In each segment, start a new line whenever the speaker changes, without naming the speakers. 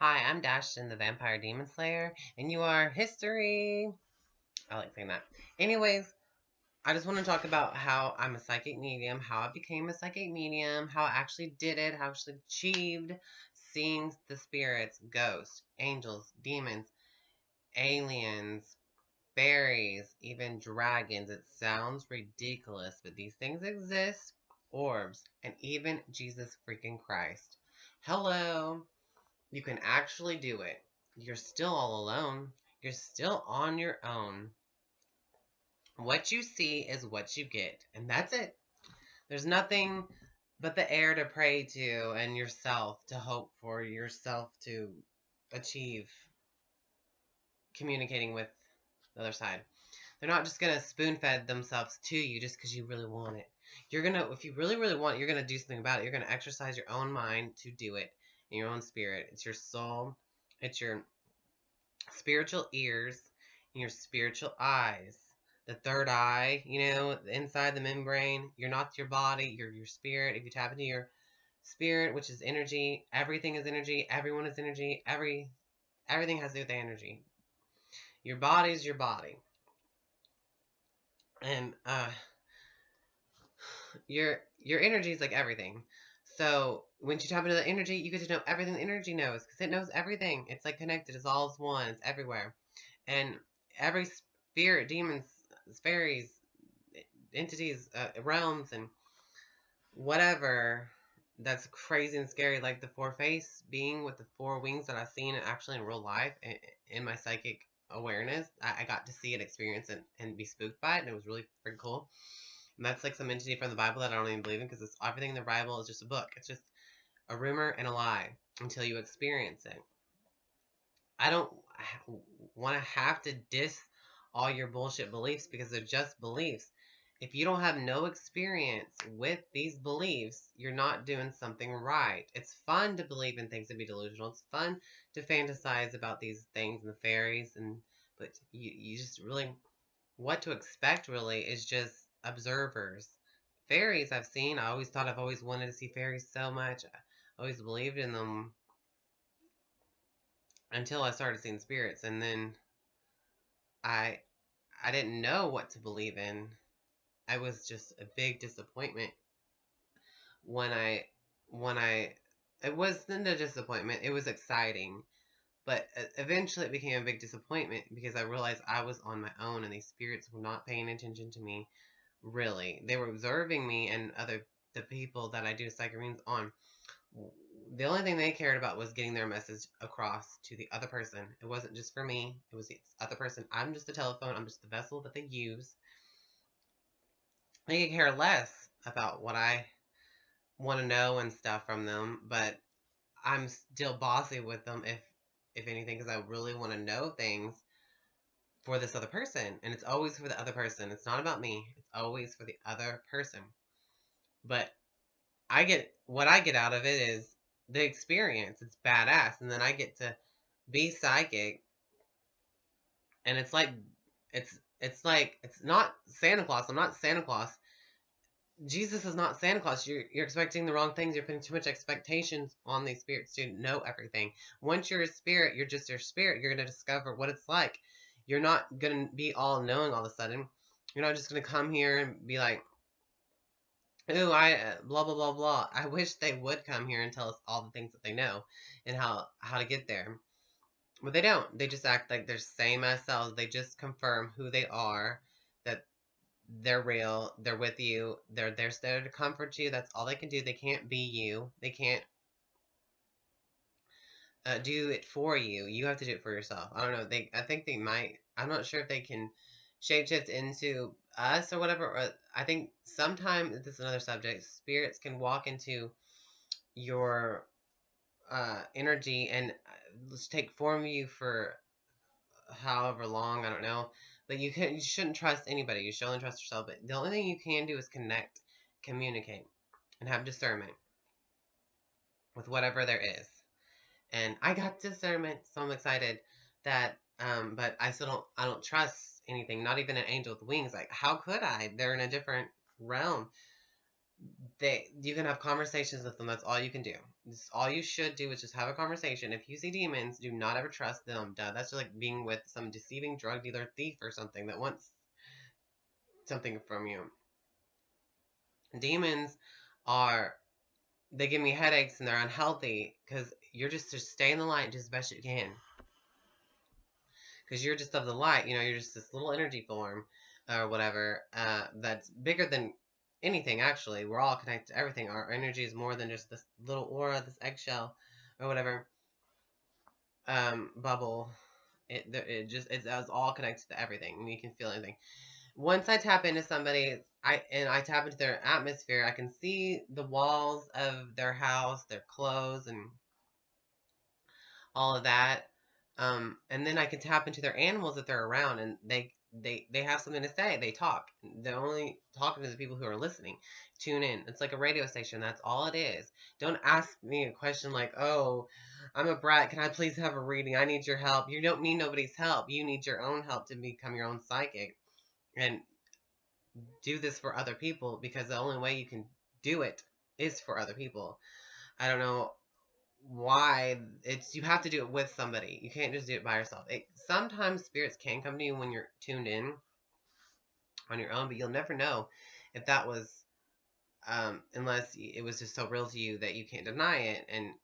Hi, I'm Dashin, the Vampire Demon Slayer, and you are History. I like saying that. Anyways, I just want to talk about how I'm a psychic medium, how I became a psychic medium, how I actually did it, how I actually achieved seeing the spirits, ghosts, angels, demons, aliens, fairies, even dragons. It sounds ridiculous, but these things exist. Orbs, and even Jesus freaking Christ. Hello. You can actually do it. You're still all alone. You're still on your own. What you see is what you get, and that's it. There's nothing but the air to pray to and yourself to hope for yourself to achieve communicating with the other side. They're not just going to spoon fed themselves to you just because you really want it. You're going to, if you really, really want it, you're going to do something about it. You're going to exercise your own mind to do it in your own spirit. It's your soul. It's your spiritual ears and your spiritual eyes. The third eye, inside the membrane. You're not your body, you're your spirit. If you tap into your spirit, which is energy, everything is energy, everyone is energy, everything has to do with the energy. Your body is your body. And your energy is like everything. So when you tap into the energy, you get to know everything the energy knows, because it knows everything. It's like connected. It's all as one. It's everywhere. And every spirit, demons, fairies, entities, realms, and whatever that's crazy and scary, like the four-face being with the four wings that I've seen actually in real life in my psychic awareness. I got to see it, experience it, and be spooked by it, and it was really freaking cool. And that's like some entity from the Bible that I don't even believe in, because everything in the Bible is just a book. It's just a rumor and a lie until you experience it. I don't want to have to diss all your bullshit beliefs because they're just beliefs. If you don't have no experience with these beliefs, you're not doing something right. It's fun to believe in things and be delusional. It's fun to fantasize about these things and the fairies, but you just really, what to expect really is just observers. Fairies I've seen. I've always wanted to see fairies so much. I always believed in them until I started seeing spirits, and then I didn't know what to believe in. I was just a big disappointment when I it wasn't a disappointment, it was exciting, but eventually it became a big disappointment because I realized I was on my own and these spirits were not paying attention to me. Really, they were observing me and the people that I do psychic readings on. The only thing they cared about was getting their message across to the other person. It wasn't just for me, it was the other person. I'm just the telephone, I'm just the vessel that they use. They could care less about what I want to know and stuff from them, but I'm still bossy with them if anything, because I really want to know things for this other person, and it's always for the other person. It's not about me. It's always for the other person. But what I get out of it is the experience. It's badass, and then I get to be psychic, and it's like it's not Santa Claus. I'm not Santa Claus. Jesus is not Santa Claus. You're expecting the wrong things. You're putting too much expectations on these spirits to know everything. Once you're a spirit, you're just your spirit. You're going to discover what it's like. You're not going to be all knowing all of a sudden. You're not just going to come here and be like, ooh, blah, blah, blah, blah. I wish they would come here and tell us all the things that they know and how to get there. But they don't. They just act like they're same as selves. They just confirm who they are, that they're real, they're with you, they're there to comfort you. That's all they can do. They can't be you. They can't do it for you. You have to do it for yourself. I don't know. I think they might. I'm not sure if they can shapeshift into us or whatever. Or I think sometimes, this is another subject, spirits can walk into your energy and take form of you for however long, I don't know. But you shouldn't trust anybody. You should only trust yourself. But the only thing you can do is connect, communicate, and have discernment with whatever there is. And I got discernment, so I'm excited that but I don't trust anything, not even an angel with wings. Like, how could I? They're in a different realm. You can have conversations with them. That's all you can do. All you should do is just have a conversation. If you see demons, do not ever trust them. Duh, that's just like being with some deceiving drug dealer, thief, or something that wants something from you. Demons are, they give me headaches and they're unhealthy because you're just stay in the light just as best you can. Because you're just of the light, you're just this little energy form or whatever that's bigger than anything. Actually, we're all connected to everything. Our energy is more than just this little aura, this eggshell or whatever bubble. It's all connected to everything, and you can feel anything. Once I tap into somebody, I tap into their atmosphere, I can see the walls of their house, their clothes, and all of that. And then I can tap into their animals if they're around, and they have something to say. They talk. They're only talking to the people who are listening. Tune in. It's like a radio station. That's all it is. Don't ask me a question like, "Oh, I'm a brat. Can I please have a reading? I need your help." You don't need nobody's help. You need your own help to become your own psychic and do this for other people, because the only way you can do it is for other people. I don't know why you have to do it with somebody. You can't just do it by yourself. Sometimes spirits can come to you when you're tuned in on your own, but you'll never know if that was unless it was just so real to you that you can't deny it. And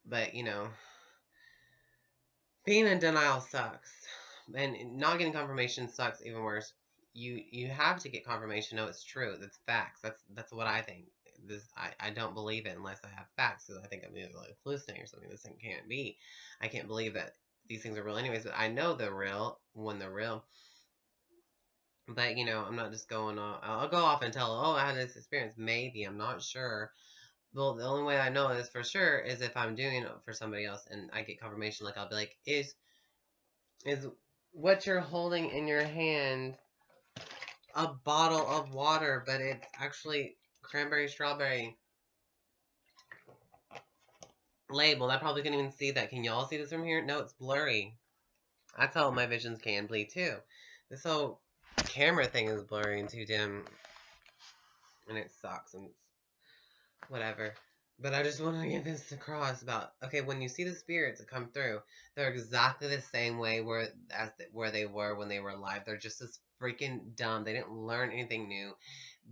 but being in denial sucks, and not getting confirmation sucks even worse. You have to get confirmation. No, it's true. That's facts. That's what I think. I don't believe it unless I have facts, because I think I'm either like hallucinating or something. This thing can't be. I can't believe that these things are real anyways, but I know they're real when they're real. But I'm not just going off. I'll go off and tell, oh, I had this experience. Maybe, I'm not sure. Well, the only way I know this for sure is if I'm doing it for somebody else and I get confirmation. Like, I'll be like, is what you're holding in your hand a bottle of water, but it's actually cranberry strawberry labeled. I probably couldn't even see that. Can y'all see this from here? No, it's blurry. That's how my visions can be too. This whole camera thing is blurry and too dim, and it sucks and whatever. But I just want to get this across about, okay, when you see the spirits that come through, they're exactly the same way where they were when they were alive. They're just as freaking dumb. They didn't learn anything new.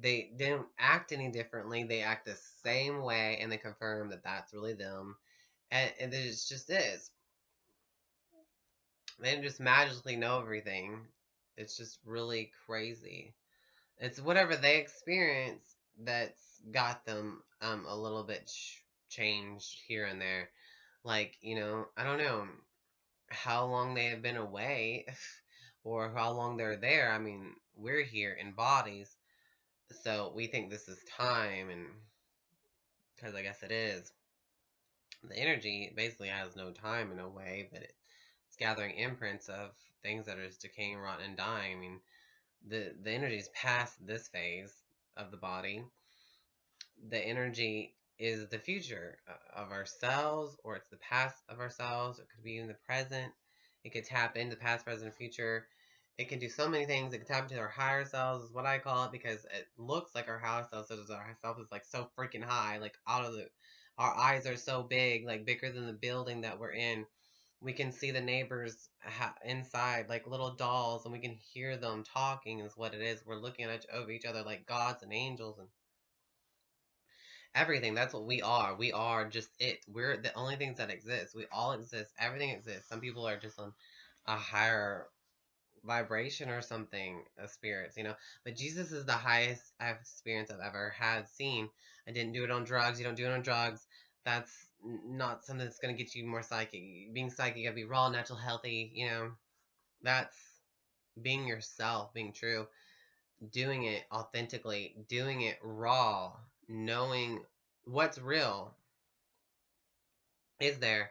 They didn't act any differently. They act the same way, and they confirm that that's really them. And it just is. They didn't just magically know everything. It's just really crazy. It's whatever they experience that's got them a little bit changed here and there. Like, I don't know how long they have been away or how long they're there. I mean, we're here in bodies, so we think this is time, and because I guess it is. The energy basically has no time in a way, but it's gathering imprints of things that are just decaying, rotten, and dying. I mean, the energy is past this phase of the body. The energy is the future of ourselves, or it's the past of ourselves. It could be in the present. It could tap into past, present, future. It can do so many things. It can tap into our higher selves, is what I call it, because it looks like our higher self. So our self is like so freaking high, like our eyes are so big, like bigger than the building that we're in. We can see the neighbors inside like little dolls, and we can hear them talking. Is what it is. We're looking at over each other like gods and angels and everything. That's what we are. We are just it. We're the only things that exist. We all exist. Everything exists. Some people are just on a higher vibration or something of spirits, but Jesus is the highest experience I've ever seen. I didn't do it on drugs. You don't do it on drugs. That's not something that's going to get you more psychic. Being psychic, you gotta be raw, natural, healthy. That's being yourself, being true, doing it authentically, doing it raw, knowing what's real is there.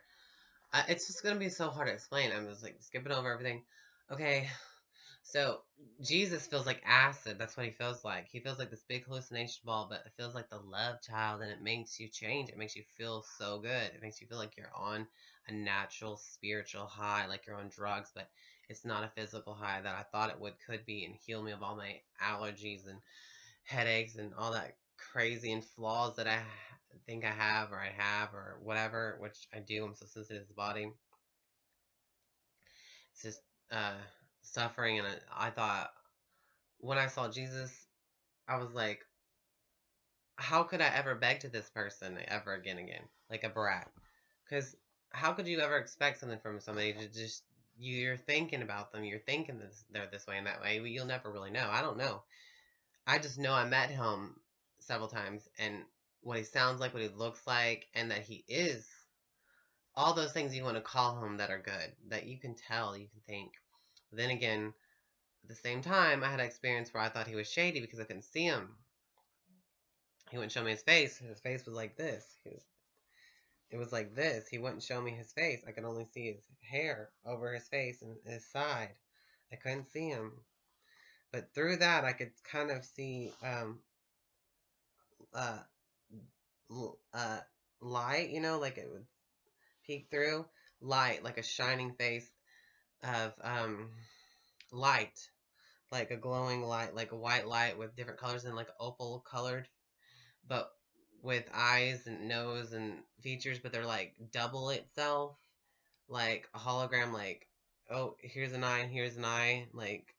It's just gonna be so hard to explain. I'm just like skipping over everything. Okay, so Jesus feels like acid. That's what he feels like. He feels like this big hallucination ball, but it feels like the love child, and it makes you change. It makes you feel so good. It makes you feel like you're on a natural spiritual high, like you're on drugs, but it's not a physical high that I thought it could be and heal me of all my allergies and headaches and all that crazy and flaws that I think I have or whatever, which I do. I'm so sensitive to the body. It's just uh, suffering. And I thought when I saw Jesus, I was like, how could I ever beg to this person ever again, like a brat? Because how could you ever expect something from somebody to just you're thinking about them, you're thinking this, they're this way and that way. You'll never really know. I don't know. I just know I met him several times, and what he sounds like, what he looks like, and that he is all those things you want to call him that are good, that you can tell, you can think. But then again, at the same time, I had an experience where I thought he was shady because I couldn't see him. He wouldn't show me his face. His face was like this. It was like this. He wouldn't show me his face. I could only see his hair over his face and his side. I couldn't see him. But through that, I could kind of see uh, light, like it would peek through. Light, like a shining face of light. Like a glowing light, like a white light with different colors and like opal colored, but with eyes and nose and features, but they're like double itself, like a hologram, like, oh, here's an eye and here's an eye, like,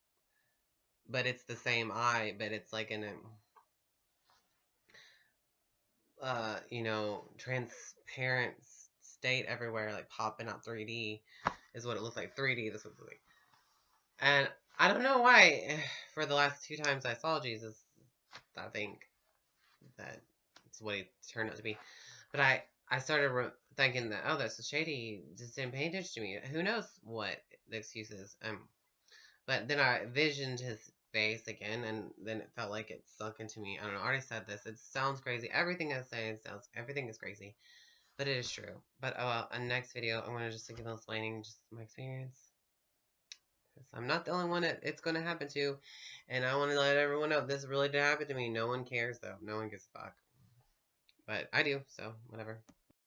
but it's the same eye, but it's like in a, transparent state everywhere, like popping out 3D is what it looks like. 3D, this was like, and I don't know why, for the last 2 times I saw Jesus, I think that it's what he turned out to be. But I started thinking that, oh, that's so shady. Just didn't pay attention to me. Who knows what the excuse is? But then I visioned his face again, and then it felt like it sunk into me. I don't know. I already said this. It sounds crazy. Everything I say everything is crazy, but it is true. But in the next video, I'm gonna just keep on explaining just my experience. I'm not the only one that it's going to happen to, and I want to let everyone know this really did happen to me. No one cares, though. No one gives a fuck. But I do, so whatever.